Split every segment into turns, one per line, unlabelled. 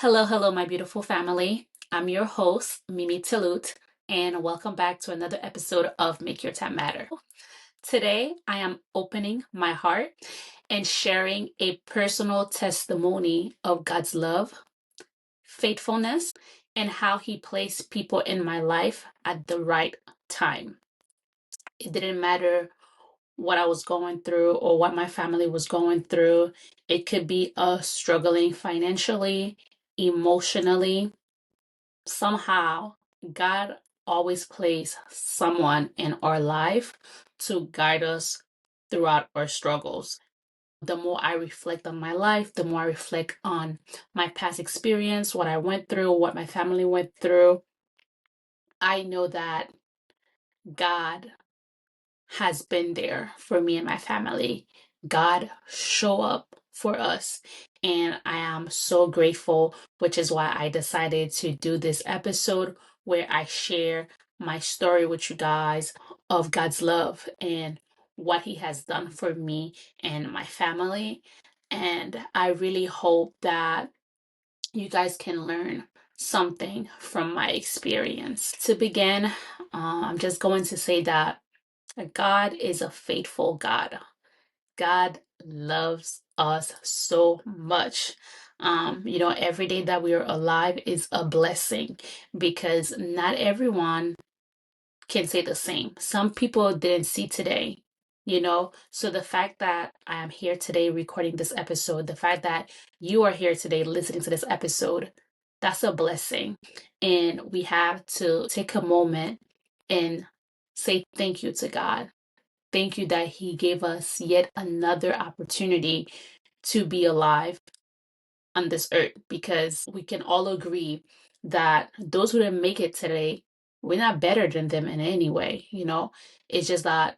Hello, hello, my beautiful family. I'm your host, Mimi Talut, and welcome back to another episode of Make Your Time Matter. Today, I am opening my heart and sharing a personal testimony of God's love, faithfulness, and how He placed people in my life at the right time. It didn't matter what I was going through or what my family was going through. It could be us struggling financially, emotionally. Somehow, God always places someone in our life to guide us throughout our struggles. The more I reflect on my life, the more I reflect on my past experience, what I went through, what my family went through, I know that God has been there for me and my family. God show up for us. And I am so grateful, which is why I decided to do this episode where I share my story with you guys of God's love and what He has done for me and my family. And I really hope that you guys can learn something from my experience. To begin, I'm just going to say that God is a faithful God. God loves us so much. Every day that we are alive is a blessing because not everyone can say the same. Some people didn't see today. So the fact that I am here today recording this episode, the fact that you are here today listening to this episode, that's a blessing. And we have to take a moment and say thank you to God. Thank you that He gave us yet another opportunity to be alive on this earth because we can all agree that those who didn't make it today, we're not better than them in any way. It's just that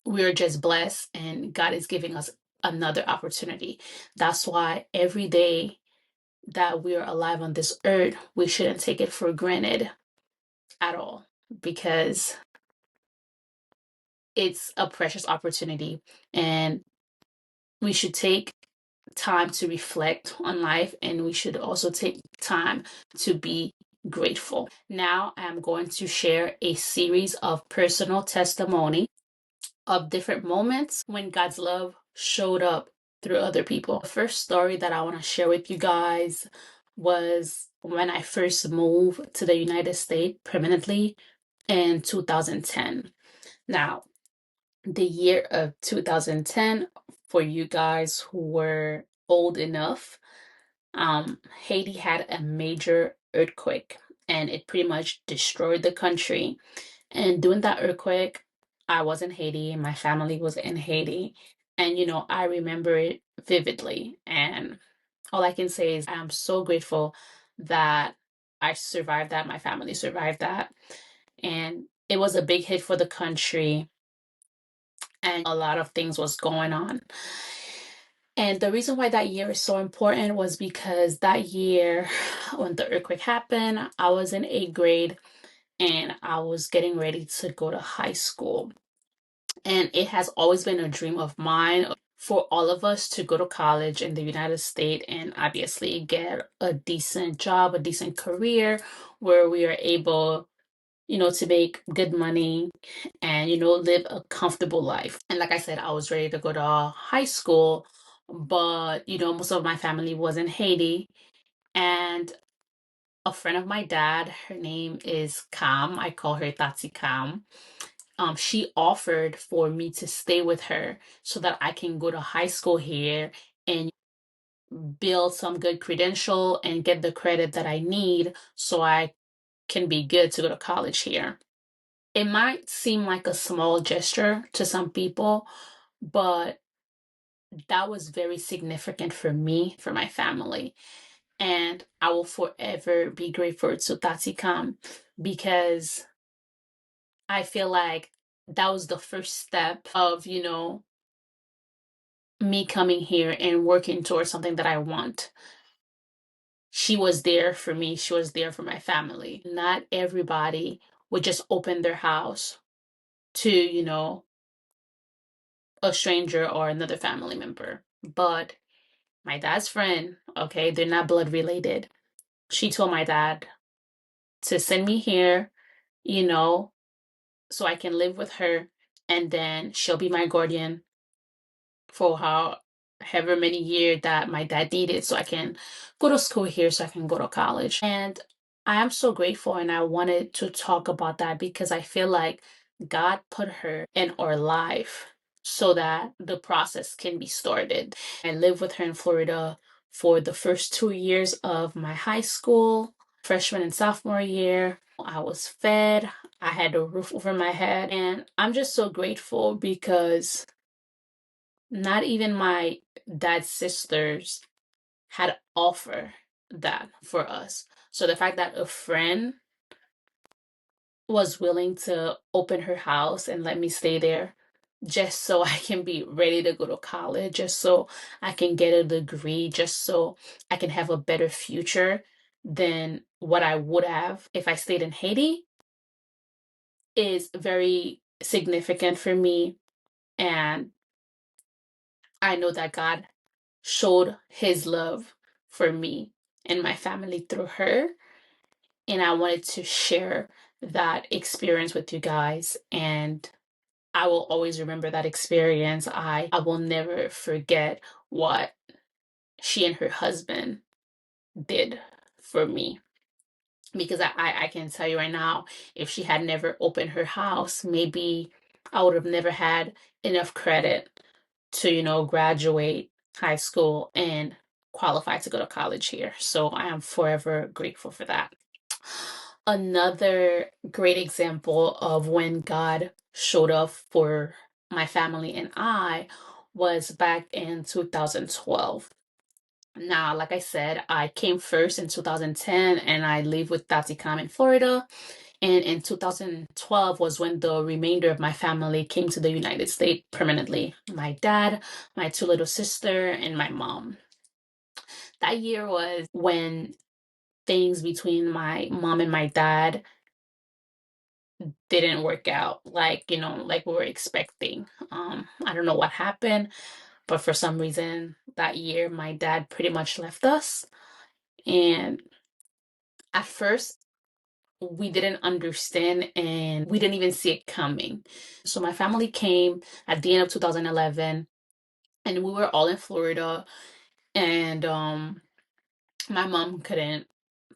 we're just blessed and God is giving us another opportunity. That's why every day that we're alive on this earth, we shouldn't take it for granted at all because it's a precious opportunity and we should take time to reflect on life and we should also take time to be grateful. Now I'm going to share a series of personal testimony of different moments when God's love showed up through other people. The first story that I want to share with you guys was when I first moved to the United States permanently in 2010. Now, the year of 2010, for you guys who were old enough, Haiti had a major earthquake and it pretty much destroyed the country. And during that earthquake, I was in Haiti, my family was in Haiti, and I remember it vividly. And all I can say is I'm so grateful that I survived that, my family survived that. And it was a big hit for the country and a lot of things was going on. And the reason why that year is so important was because that year, when the earthquake happened, I was in eighth grade and I was getting ready to go to high school. And it has always been a dream of mine for all of us to go to college in the United States and obviously get a decent job, a decent career where we are able to make good money and, live a comfortable life. And like I said, I was ready to go to high school, but, most of my family was in Haiti. And a friend of my dad, her name is Cam. I call her Tati Cam. She offered for me to stay with her so that I can go to high school here and build some good credential and get the credit that I need so I can be good to go to college here. It might seem like a small gesture to some people, but that was very significant for me, for my family. And I will forever be grateful to Tati Kam because I feel like that was the first step of, me coming here and working towards something that I want. She was there for me, she was there for my family. Not everybody would just open their house to, a stranger or another family member. But my dad's friend, okay, they're not blood related. She told my dad to send me here, you know, so I can live with her, and then she'll be my guardian for however many years that my dad needed, so I can go to school here, so I can go to college. And I am so grateful, and I wanted to talk about that because I feel like God put her in our life so that the process can be started. I lived with her in Florida for the first 2 years of my high school, freshman and sophomore year. I was fed, I had a roof over my head, and I'm just so grateful because not even my dad's sisters had offer that for us. So the fact that a friend was willing to open her house and let me stay there just so I can be ready to go to college, just so I can get a degree, just so I can have a better future than what I would have if I stayed in Haiti, is very significant for me. And I know that God showed his love for me and my family through her. And I wanted to share that experience with you guys. And I will always remember that experience. I will never forget what she and her husband did for me. Because I can tell you right now, if she had never opened her house, maybe I would have never had enough credit to, graduate high school and qualify to go to college here. So I am forever grateful for that. Another great example of when God showed up for my family and I was back in 2012. Now, like I said, I came first in 2010 and I live with Taticam in Florida. And in 2012 was when the remainder of my family came to the United States permanently. My dad, my two little sister, and my mom. That year was when things between my mom and my dad didn't work out like we were expecting. I don't know what happened, but for some reason that year my dad pretty much left us. And at first we didn't understand and we didn't even see it coming. So my family came at the end of 2011 and we were all in Florida, and my mom couldn't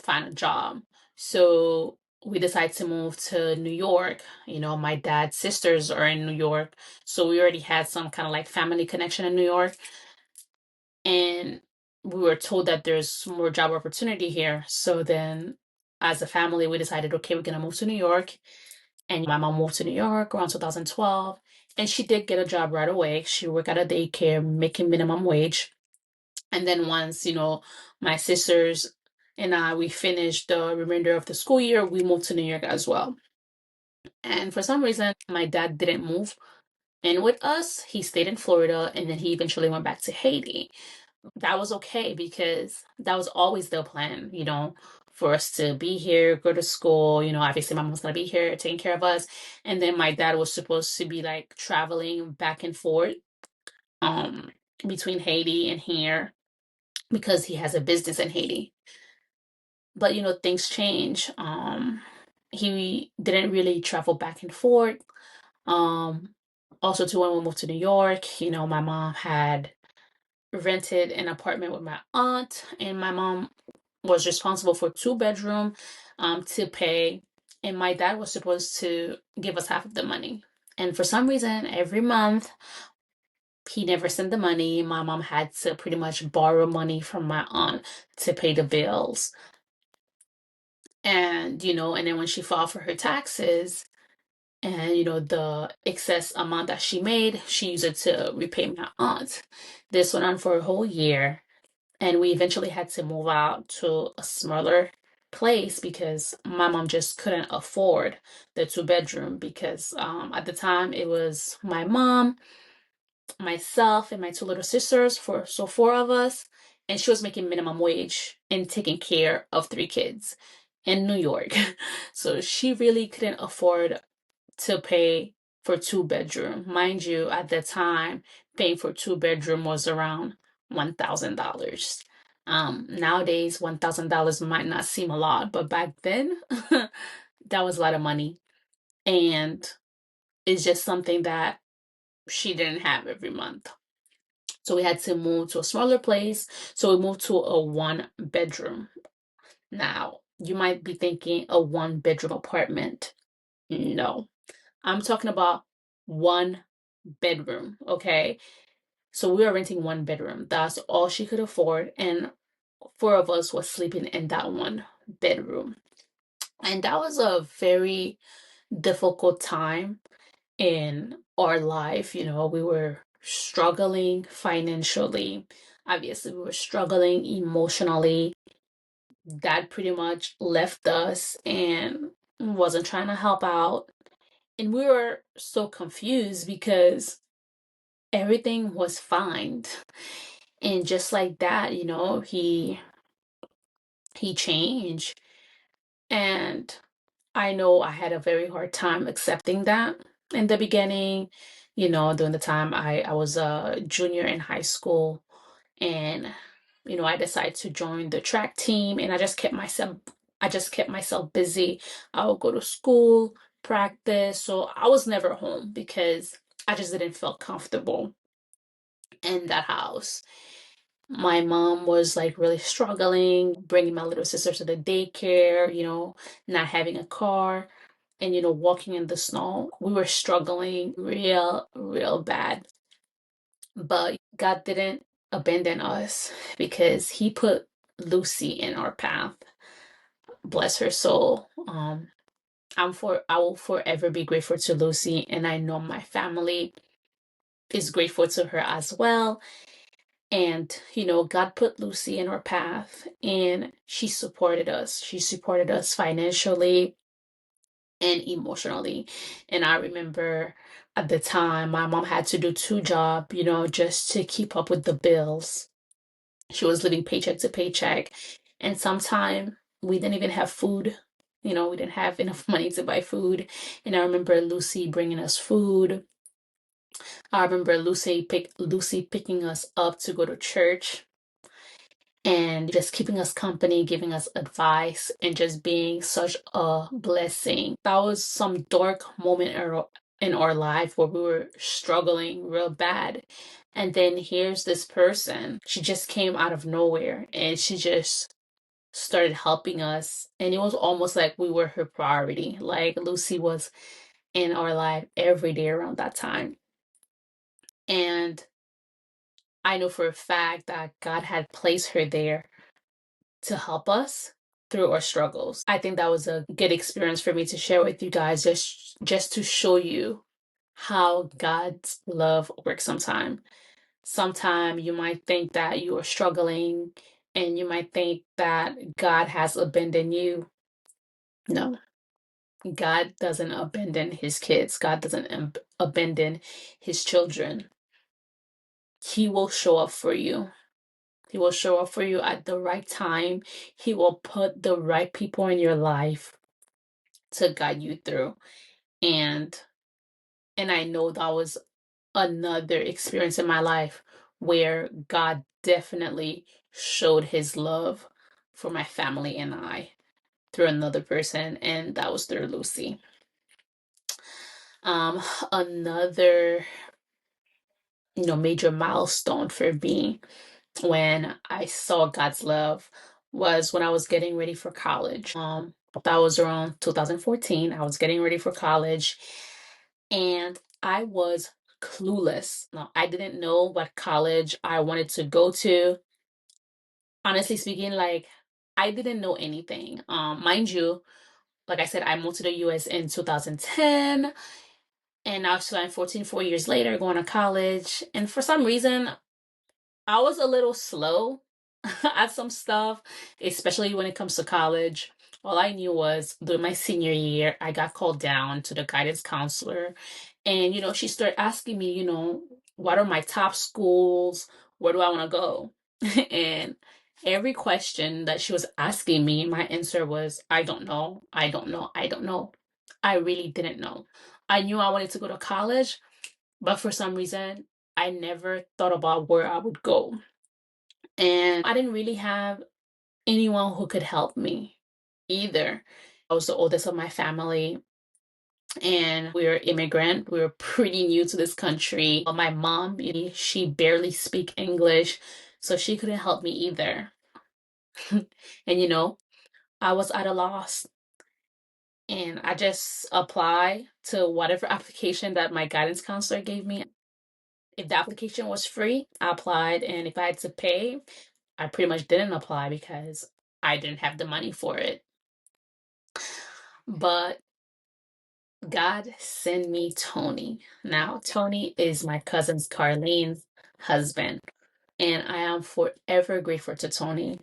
find a job. So we decided to move to New York. My dad's sisters are in New York. So we already had some kind of like family connection in New York. And we were told that there's more job opportunity here. So then as a family, we decided, okay, we're going to move to New York. And my mom moved to New York around 2012. And she did get a job right away. She worked at a daycare making minimum wage. And then once, my sisters and I, we finished the remainder of the school year, we moved to New York as well. And for some reason, my dad didn't move in with us. He stayed in Florida and then he eventually went back to Haiti. That was okay because that was always the plan, for us to be here, go to school. Obviously, my mom's gonna be here taking care of us. And then my dad was supposed to be like traveling back and forth um between Haiti and here because he has a business in Haiti. But things change. He didn't really travel back and forth. Um, Also too, when we moved to New York, my mom had rented an apartment with my aunt, and my mom was responsible for two-bedroom to pay, and my dad was supposed to give us half of the money. And for some reason, every month he never sent the money. My mom had to pretty much borrow money from my aunt to pay the bills. And then when she filed for her taxes, and the excess amount that she made, she used it to repay my aunt. This went on for a whole year, and we eventually had to move out to a smaller place because my mom just couldn't afford the two-bedroom because at the time it was my mom, myself, and my two little sisters, so four of us, and she was making minimum wage and taking care of three kids in New York. So she really couldn't afford to pay for two-bedroom. Mind you, at the time, paying for two-bedroom was around $1,000. Nowadays, $1,000 might not seem a lot, but back then, that was a lot of money. And it's just something that she didn't have every month. So we had to move to a smaller place. So we moved to a one bedroom. Now, you might be thinking a one bedroom apartment. No, I'm talking about one bedroom. Okay. So we were renting one bedroom. That's all she could afford. And four of us was sleeping in that one bedroom. And that was a very difficult time in our life. We were struggling financially. Obviously, we were struggling emotionally. Dad pretty much left us and wasn't trying to help out. And we were so confused because everything was fine. And just like that, he changed. And I know I had a very hard time accepting that in the beginning, during the time I was a junior in high school. And I decided to join the track team, and I just kept myself busy. I would go to school, practice, so I was never home because I just didn't feel comfortable in that house. My mom was like really struggling, bringing my little sister to the daycare, not having a car, and walking in the snow. We were struggling real, real bad. But God didn't abandon us because He put Lucy in our path. Bless her soul. I will forever be grateful to Lucy, and I know my family is grateful to her as well. And God put Lucy in our path, and she supported us. She supported us financially and emotionally. And I remember at the time my mom had to do two jobs, just to keep up with the bills. She was living paycheck to paycheck. And sometimes we didn't even have food. We didn't have enough money to buy food. And I remember Lucy bringing us food. I remember Lucy picking us up to go to church and just keeping us company, giving us advice, and just being such a blessing. That was some dark moment in our life where we were struggling real bad. And then here's this person. She just came out of nowhere and she just started helping us. And it was almost like we were her priority. Like Lucy was in our life every day around that time. And I know for a fact that God had placed her there to help us through our struggles. I think that was a good experience for me to share with you guys, just to show you how God's love works sometimes. Sometimes you might think that you are struggling and you might think that God has abandoned you. No, God doesn't abandon his kids. God doesn't abandon his children. He will show up for you. He will show up for you at the right time. He will put the right people in your life to guide you through. And I know that was another experience in my life where God definitely showed his love for my family and I through another person, and that was through Lucy. Um, Another major milestone for me when I saw God's love was when I was getting ready for college. That was around 2014. I was getting ready for college and I was clueless. No, I didn't know what college I wanted to go to. Honestly speaking, like I didn't know anything. Mind you, like I said, I moved to the US in 2010 and now 2014, 4 years later, going to college. And for some reason, I was a little slow at some stuff, especially when it comes to college. All I knew was during my senior year, I got called down to the guidance counselor. And, she started asking me, what are my top schools? Where do I want to go? And every question that she was asking me, my answer was, I don't know. I don't know. I don't know. I really didn't know. I knew I wanted to go to college, but for some reason, I never thought about where I would go. And I didn't really have anyone who could help me either. I was the oldest of my family, and we were immigrant. We were pretty new to this country. My mom, she barely speak English, so she couldn't help me either. And I was at a loss, and I just apply to whatever application that my guidance counselor gave me. If the application was free, I applied, and if I had to pay, I pretty much didn't apply because I didn't have the money for it. But God sent me Tony. Now, Tony is my cousin's Carlene's husband, and I am forever grateful to Tony.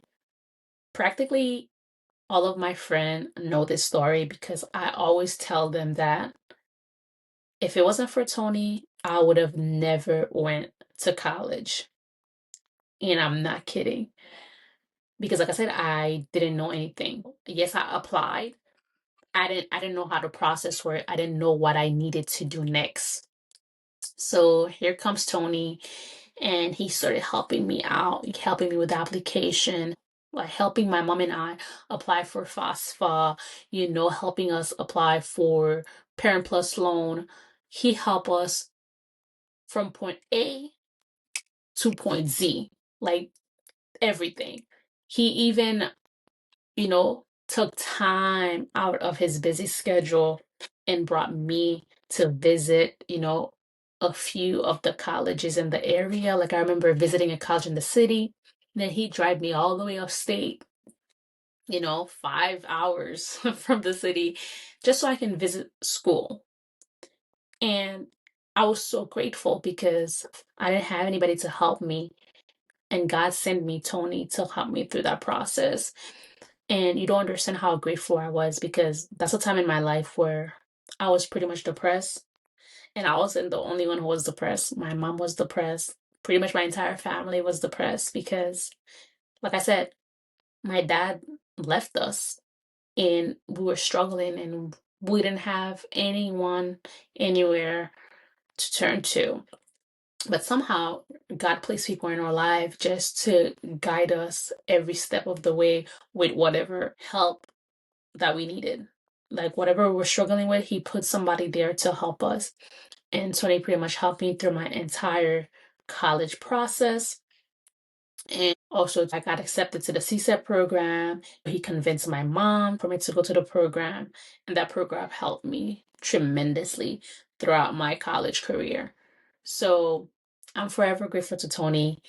Practically all of my friends know this story because I always tell them that if it wasn't for Tony, I would have never went to college. And I'm not kidding. Because like I said, I didn't know anything. Yes, I applied. I didn't know how to process work. I didn't know what I needed to do next. So here comes Tony, and he started helping me out, helping me with the application, like helping my mom and I apply for FAFSA, helping us apply for Parent Plus loan. He helped us from point A to point Z, like everything. He even, took time out of his busy schedule and brought me to visit, a few of the colleges in the area. Like I remember visiting a college in the city. Then he'd drive me all the way upstate, 5 hours from the city, just so I can visit school. And I was so grateful because I didn't have anybody to help me. And God sent me Tony to help me through that process. And you don't understand how grateful I was because that's a time in my life where I was pretty much depressed. And I wasn't the only one who was depressed. My mom was depressed. Pretty much my entire family was depressed because, like I said, my dad left us and we were struggling and we didn't have anyone anywhere to turn to. But somehow God placed people in our life just to guide us every step of the way with whatever help that we needed. Like whatever we're struggling with, he put somebody there to help us. And so they pretty much helped me through my entire college process. And also, I got accepted to the CSEP program. He convinced my mom for me to go to the program, and that program helped me tremendously throughout my college career. So I'm forever grateful to Tony,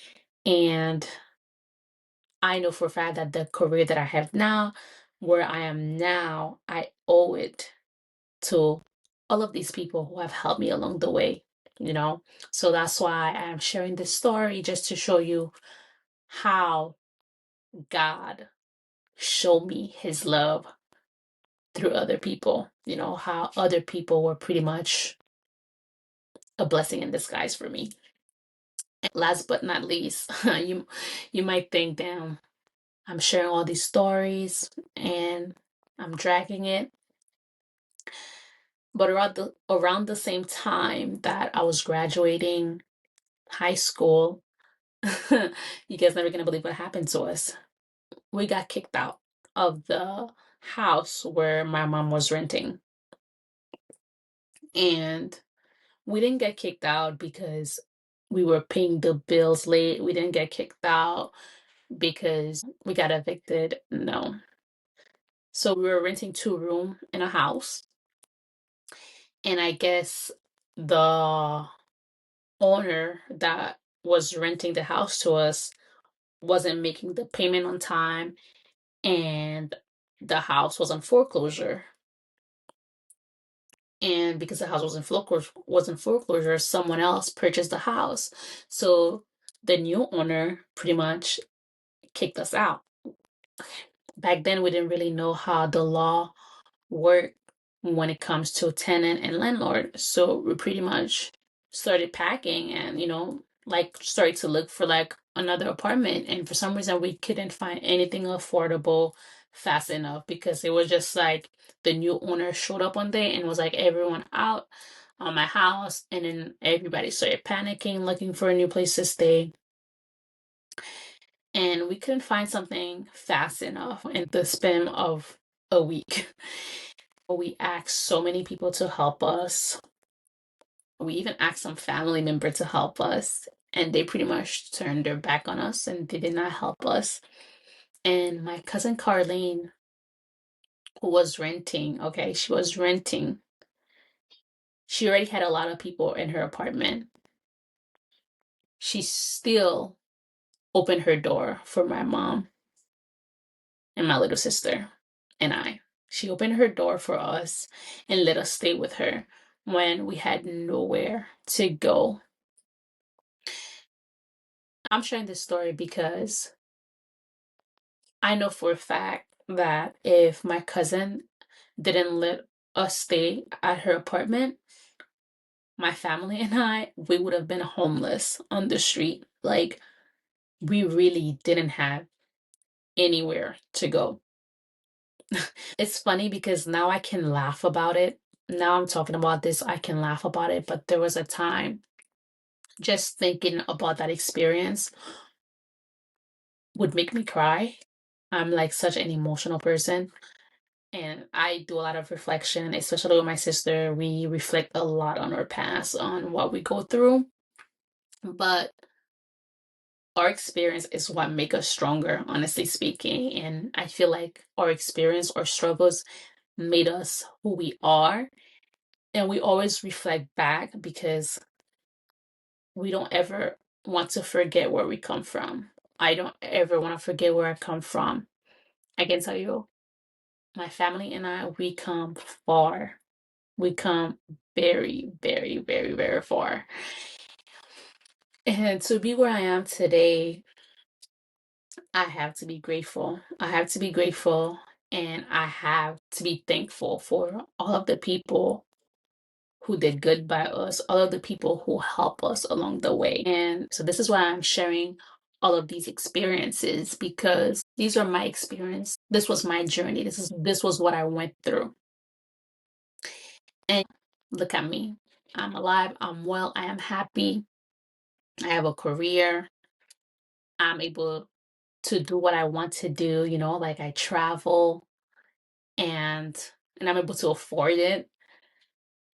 and I know for a fact that the career that I have now, where I am now, I owe it to all of these people who have helped me along the way, you know? So that's why I'm sharing this story just to show you how God showed me his love through other people, how other people were pretty much a blessing in disguise for me. And last but not least, you might think, damn, I'm sharing all these stories and I'm dragging it. But around the same time that I was graduating high school, you guys never gonna believe what happened to us. We got kicked out of the house where my mom was renting. And we didn't get kicked out because we were paying the bills late. We didn't get kicked out because we got evicted. No. So we were renting 2 room in a house. And I guess the owner that was renting the house to us wasn't making the payment on time, and the house was on foreclosure. And because the house was in foreclosure, someone else purchased the house. So the new owner pretty much kicked us out. Back then we didn't really know how the law worked when it comes to tenant and landlord. So we pretty much started packing and, like started to look for like another apartment. And for some reason we couldn't find anything affordable fast enough because it was just like the new owner showed up one day and was like, everyone out on my house. And then everybody started panicking, looking for a new place to stay. and we couldn't find something fast enough in the span of a week. We asked so many people to help us. We even asked some family member to help us, and they pretty much turned their back on us and they did not help us. And my cousin Carlene, who was renting, okay, she was renting. She already had a lot of people in her apartment. She still opened her door for my mom and my little sister and I. She opened her door for us and let us stay with her when we had nowhere to go. I'm sharing this story because I know for a fact that if my cousin didn't let us stay at her apartment, my family and I, we would have been homeless on the street. Like, we really didn't have anywhere to go. It's funny because now I can laugh about it. Now I'm talking about this, I can laugh about it. But there was a time just thinking about that experience would make me cry. I'm like such an emotional person. And I do a lot of reflection, especially with my sister. We reflect a lot on our past, on what we go through. But our experience is what make us stronger, honestly speaking. And I feel like our experience, our struggles made us who we are. And we always reflect back because we don't ever want to forget where we come from. I don't ever want to forget where I come from. I can tell you, my family and I, we come far. We come very, very, very, very far. And to be where I am today, I have to be grateful. I have to be grateful and I have to be thankful for all of the people who did good by us, all of the people who help us along the way. And so this is why I'm sharing all of these experiences because these are my experience. This was my journey. This was what I went through. And look at me. I'm alive, I'm well, I am happy. I have a career. I'm able to do what I want to do, like I travel and I'm able to afford it.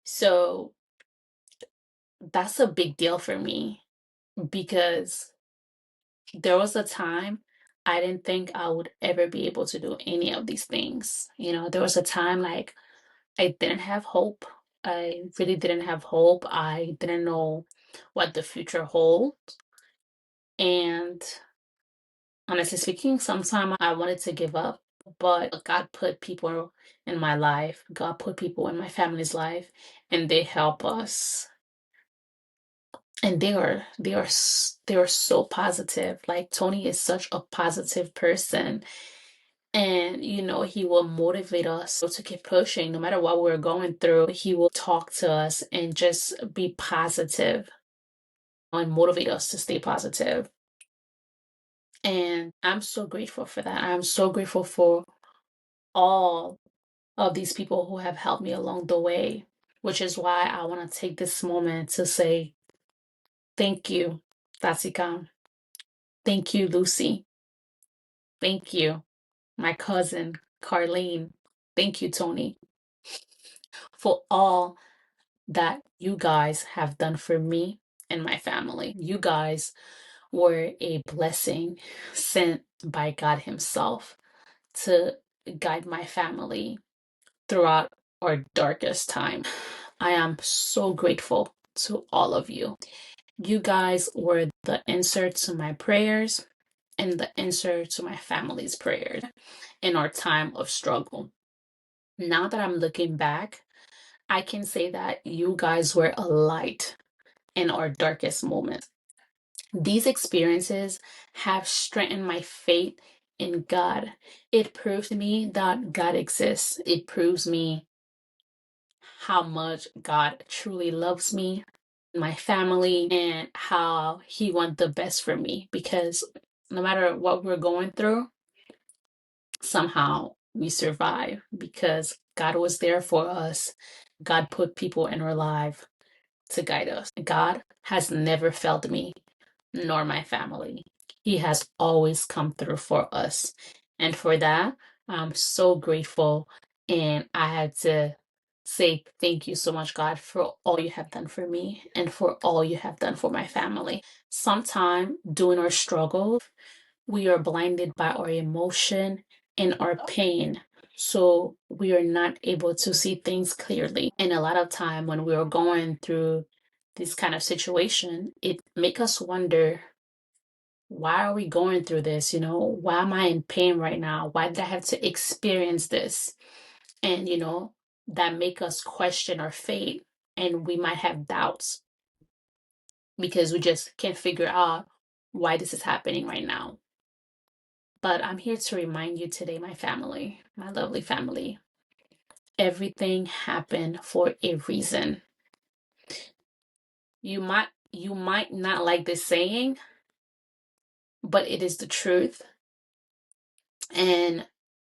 So that's a big deal for me because there was a time I didn't think I would ever be able to do any of these things. There was a time like I didn't have hope. I really didn't have hope. I didn't know what the future holds. And honestly speaking, sometimes I wanted to give up, but God put people in my life. God put people in my family's life, and they help us. And they are so positive. Like Tony is such a positive person, and he will motivate us to keep pushing no matter what we're going through. He will talk to us and just be positive and motivate us to stay positive. And I'm so grateful for that. I'm so grateful for all of these people who have helped me along the way, which is why I want to take this moment to say thank you, Fasikam. Thank you, Lucy. Thank you, my cousin, Carlene. Thank you, Tony, for all that you guys have done for me and my family. You guys were a blessing sent by God Himself to guide my family throughout our darkest time. I am so grateful to all of you. You guys were the answer to my prayers and the answer to my family's prayers in our time of struggle. Now that I'm looking back, I can say that you guys were a light in our darkest moments. These experiences have strengthened my faith in God. It proves to me that God exists. It proves me how much God truly loves me, my family, and how He wants the best for me. Because no matter what we're going through, somehow we survive because God was there for us. God put people in our life to guide us. God has never failed me nor my family. He has always come through for us. And for that, I'm so grateful. And I had to say thank you so much, God, for all you have done for me and for all you have done for my family. Sometime during our struggle, we are blinded by our emotion and our pain. So we are not able to see things clearly. And a lot of time when we are going through this kind of situation, it make us wonder, why are we going through this? Why am I in pain right now? Why did I have to experience this? And that make us question our fate, and we might have doubts because we just can't figure out why this is happening right now. But I'm here to remind you today, my family, my lovely family, everything happened for a reason. You might not like this saying, but it is the truth. And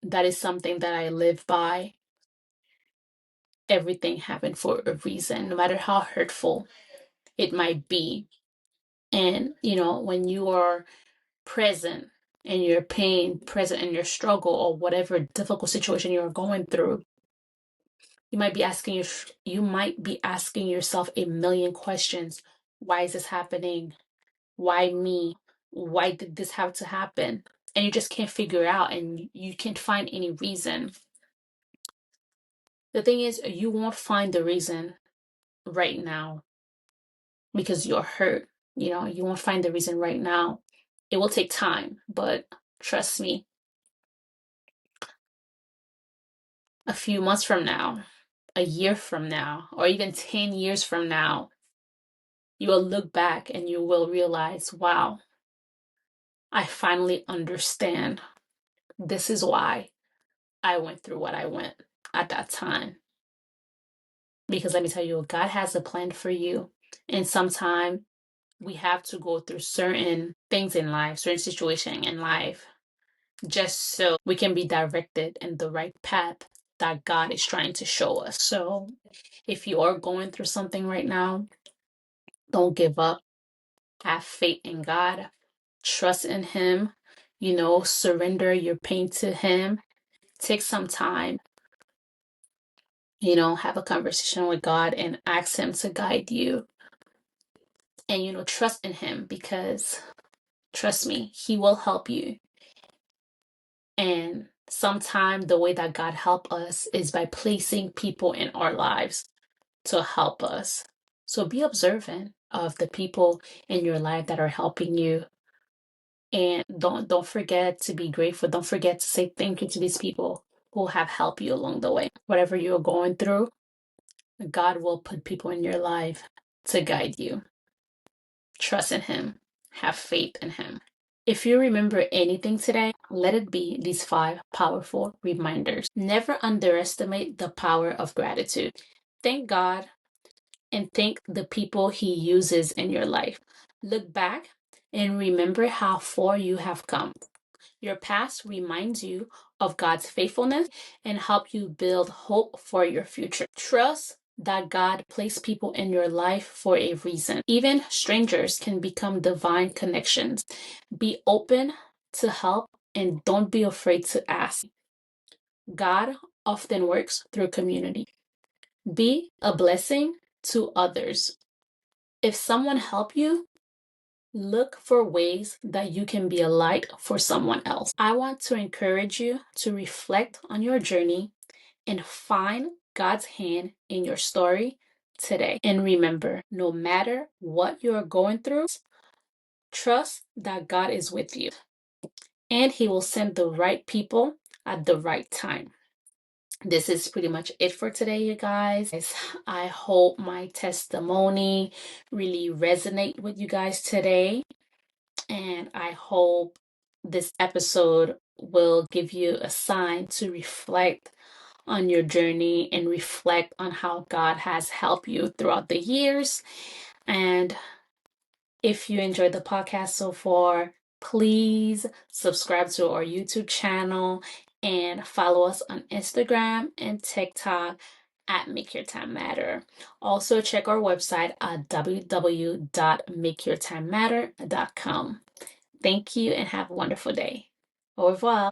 that is something that I live by. Everything happened for a reason, no matter how hurtful it might be. And when you are present in your pain, present in your struggle, or whatever difficult situation you're going through, you might be asking yourself a million questions. Why is this happening? Why me? Why did this have to happen? And you just can't figure it out, and you can't find any reason. The thing is, you won't find the reason right now because you're hurt. You won't find the reason right now. It will take time, but trust me, a few months from now, a year from now, or even 10 years from now, you will look back and you will realize, wow, I finally understand. This is why I went through what I went at that time. Because let me tell you, God has a plan for you. And sometimes we have to go through certain things in life, certain situations in life, just so we can be directed in the right path that God is trying to show us. So if you are going through something right now, don't give up. Have faith in God. Trust in Him. Surrender your pain to Him. Take some time, have a conversation with God and ask Him to guide you. And, trust in Him, because trust me, He will help you. And sometimes the way that God help us is by placing people in our lives to help us. So be observant of the people in your life that are helping you. And don't forget to be grateful. Don't forget to say thank you to these people who have helped you along the way. Whatever you're going through, God will put people in your life to guide you. Trust in Him. Have faith in Him. If you remember anything today, let it be these 5 powerful reminders. Never underestimate the power of gratitude. Thank God and thank the people He uses in your life. Look back and remember how far you have come. Your past reminds you of God's faithfulness and help you build hope for your future. Trust that God placed people in your life for a reason. Even strangers can become divine connections. Be open to help and don't be afraid to ask. God often works through community. Be a blessing to others. If someone help you, look for ways that you can be a light for someone else. I want to encourage you to reflect on your journey and find God's hand in your story today. And remember, no matter what you're going through, trust that God is with you and He will send the right people at the right time. This is pretty much it for today, you guys. I hope my testimony really resonate with you guys today. And I hope this episode will give you a sign to reflect on your journey and reflect on how God has helped you throughout the years. And if you enjoyed the podcast so far, please subscribe to our YouTube channel and follow us on Instagram and TikTok at Make Your Time Matter. Also, check our website at www.makeyourtimematter.com. Thank you and have a wonderful day. Au revoir.